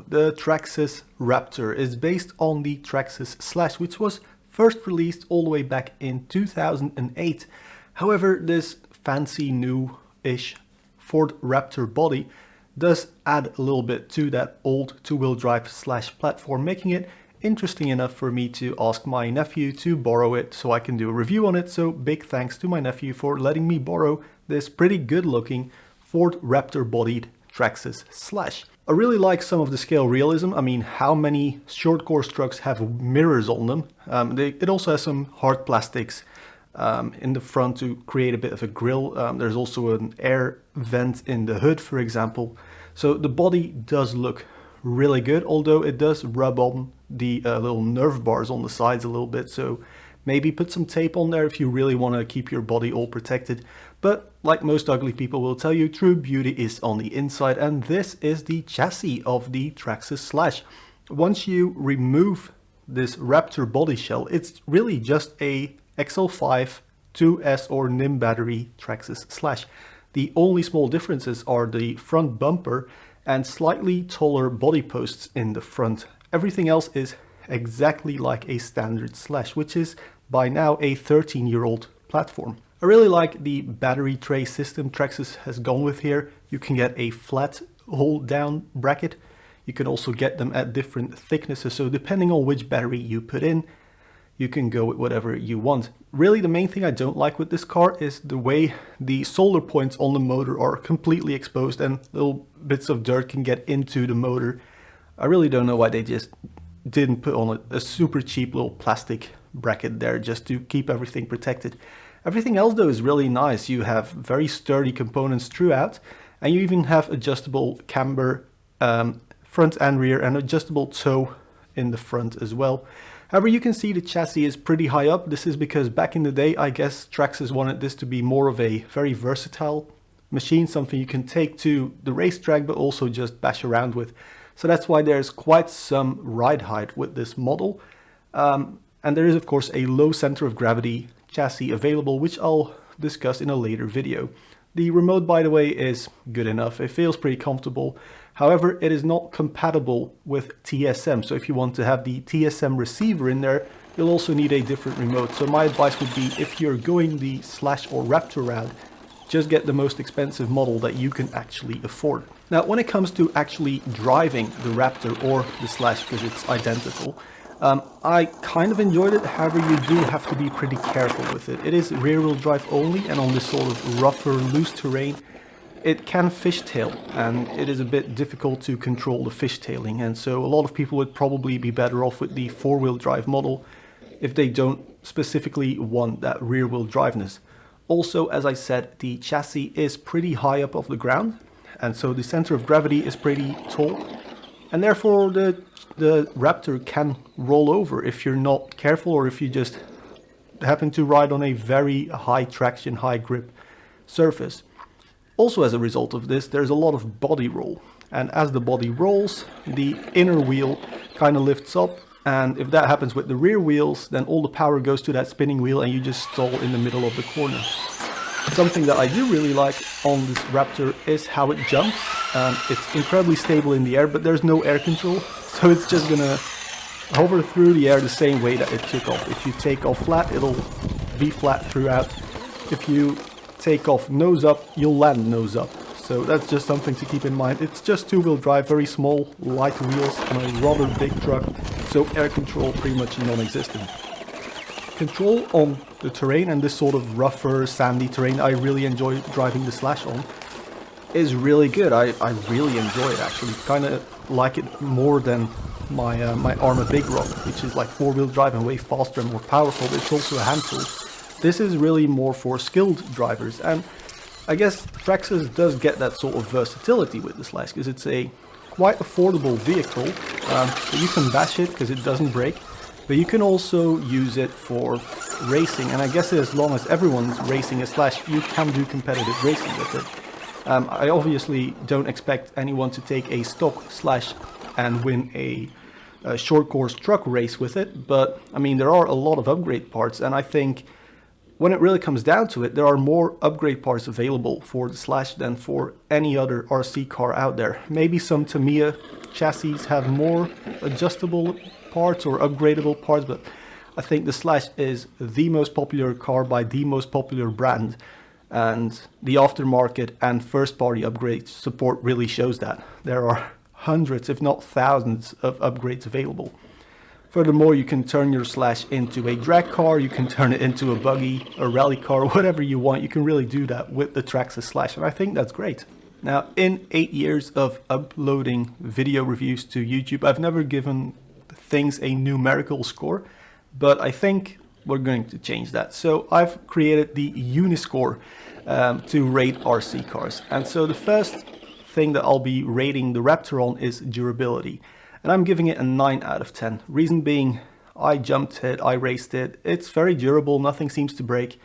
the Traxxas Raptor is based on the Traxxas Slash, which was first released all the way back in 2008. However, this fancy new-ish Ford Raptor body does add a little bit to that old two-wheel drive Slash platform, making it interesting enough for me to ask my nephew to borrow it so I can do a review on it. So big thanks to my nephew for letting me borrow this pretty good looking Ford Raptor bodied Traxxas Slash. I really like some of the scale realism. I mean, how many short course trucks have mirrors on them? It also has some hard plastics in the front to create a bit of a grille. There's also an air vent in the hood, for example. So the body does look really good, although it does rub on the little nerve bars on the sides a little bit. So maybe put some tape on there if you really want to keep your body all protected. But like most ugly people will tell you, true beauty is on the inside, and this is the chassis of the Traxxas Slash. Once you remove this Raptor body shell, it's really just a XL5 2S or NIM battery Traxxas Slash. The only small differences are the front bumper and slightly taller body posts in the front. Everything else is exactly like a standard Slash, which is by now a 13-year-old platform. I really like the battery tray system Traxxas has gone with here. You can get a flat hold down bracket. You can also get them at different thicknesses, so depending on which battery you put in, you can go with whatever you want. Really, the main thing I don't like with this car is the way the solder points on the motor are completely exposed and little bits of dirt can get into the motor. I really don't know why they just didn't put on a super cheap little plastic bracket there just to keep everything protected. Everything else though is really nice. You have very sturdy components throughout, and you even have adjustable camber front and rear, and adjustable toe in the front as well. However, you can see the chassis is pretty high up. This is because back in the day, I guess Traxxas wanted this to be more of a very versatile machine, something you can take to the racetrack but also just bash around with. So that's why there's quite some ride height with this model. And there is of course a low center of gravity chassis available, which I'll discuss in a later video. The remote, by the way, is good enough. It feels pretty comfortable. However, it is not compatible with TSM. So if you want to have the TSM receiver in there, you'll also need a different remote. So my advice would be, if you're going the Slash or Raptor route, just get the most expensive model that you can actually afford. Now, when it comes to actually driving the Raptor or the Slash, because it's identical, I kind of enjoyed it. However, you do have to be pretty careful with it. It is rear-wheel drive only, and on this sort of rougher, loose terrain, it can fishtail, and it is a bit difficult to control the fishtailing. And so a lot of people would probably be better off with the four-wheel drive model if they don't specifically want that rear-wheel driveness. Also, as I said, the chassis is pretty high up off the ground, and so the center of gravity is pretty tall, and therefore the Raptor can roll over if you're not careful, or if you just happen to ride on a very high traction, high grip surface. Also, as a result of this, there's a lot of body roll, and as the body rolls, the inner wheel kind of lifts up, and if that happens with the rear wheels, then all the power goes to that spinning wheel and you just stall in the middle of the corner. Something that I do really like on this Raptor is how it jumps. It's incredibly stable in the air, but there's no air control, so it's just gonna hover through the air the same way that it took off. If you take off flat, it'll be flat throughout. If you take off nose up, you'll land nose up. So that's just something to keep in mind. It's just two-wheel drive, very small, light wheels on a rather big truck, so air control pretty much non-existent. Control on the terrain, and this sort of rougher, sandy terrain I really enjoy driving the Slash on, is really good. I really enjoy it actually. Kind of like it more than my Arma Big Rock, which is like four-wheel drive and way faster and more powerful, but it's also a handful. This is really more for skilled drivers, and I guess Traxxas does get that sort of versatility with the Slash, because it's a quite affordable vehicle. So you can bash it because it doesn't break, but you can also use it for racing, and I guess as long as everyone's racing a Slash, you can do competitive racing with it. I obviously don't expect anyone to take a stock Slash and win a short course truck race with it, but I mean, there are a lot of upgrade parts, and I think when it really comes down to it, there are more upgrade parts available for the Slash than for any other RC car out there. Maybe some Tamiya chassis have more adjustable parts or upgradable parts, but I think the Slash is the most popular car by the most popular brand, and the aftermarket and first party upgrade support really shows that. There are hundreds, if not thousands, of upgrades available. Furthermore, you can turn your Slash into a drag car, you can turn it into a buggy, a rally car, whatever you want. You can really do that with the Traxxas Slash, and I think that's great. Now, in 8 years of uploading video reviews to YouTube, I've never given things a numerical score, but I think we're going to change that. So I've created the Uniscore to rate RC cars. And so the first thing that I'll be rating the Raptor on is durability. And I'm giving it a 9 out of 10. Reason being, I jumped it, I raced it. It's very durable, nothing seems to break.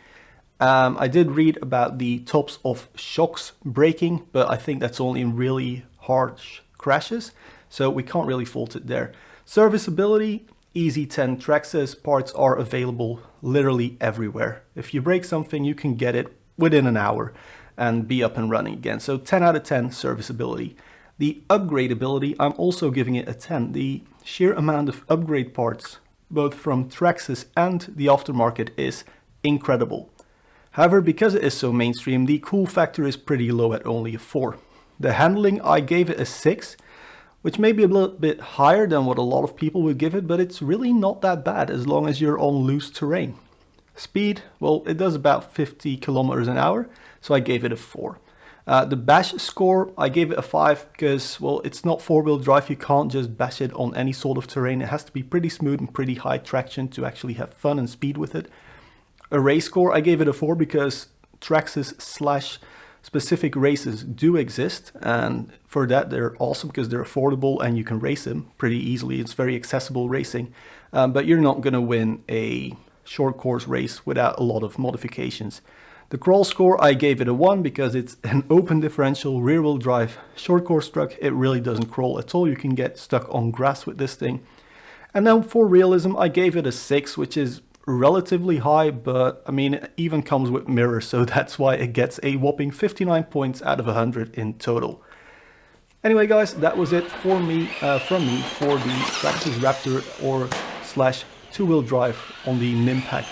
I did read about the tops of shocks breaking, but I think that's only in really harsh crashes, so we can't really fault it there. Serviceability, easy 10. Traxxas parts are available literally everywhere. If you break something, you can get it within an hour and be up and running again. So 10 out of 10 serviceability. The upgradability, I'm also giving it a 10. The sheer amount of upgrade parts, both from Traxxas and the aftermarket, is incredible. However, because it is so mainstream, the cool factor is pretty low at only a 4. The handling, I gave it a 6, which may be a little bit higher than what a lot of people would give it, but it's really not that bad as long as you're on loose terrain. Speed, well, it does about 50 kilometers an hour, so I gave it a 4. The bash score, I gave it a 5 because, well, it's not four-wheel drive. You can't just bash it on any sort of terrain. It has to be pretty smooth and pretty high traction to actually have fun and speed with it. A race score, I gave it a 4 because Traxxas Slash specific races do exist, and for that they're awesome because they're affordable and you can race them pretty easily. It's very accessible racing, but you're not going to win a short course race without a lot of modifications. The crawl score, I gave it a 1 because it's an open differential rear wheel drive short course truck. It really doesn't crawl at all. You can get stuck on grass with this thing. And then for realism, I gave it a 6, which is relatively high, but I mean, it even comes with mirrors, so that's why it gets a whopping 59 points out of 100 in total. Anyway guys, that was it for me from me for the Traxxas Raptor or Slash two-wheel drive on the Nimpack.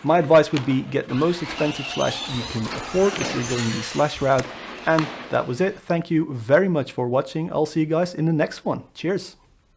My advice would be get the most expensive Slash you can afford if you're going the Slash route. And that was it. Thank you very much for watching. I'll see you guys in the next one. Cheers!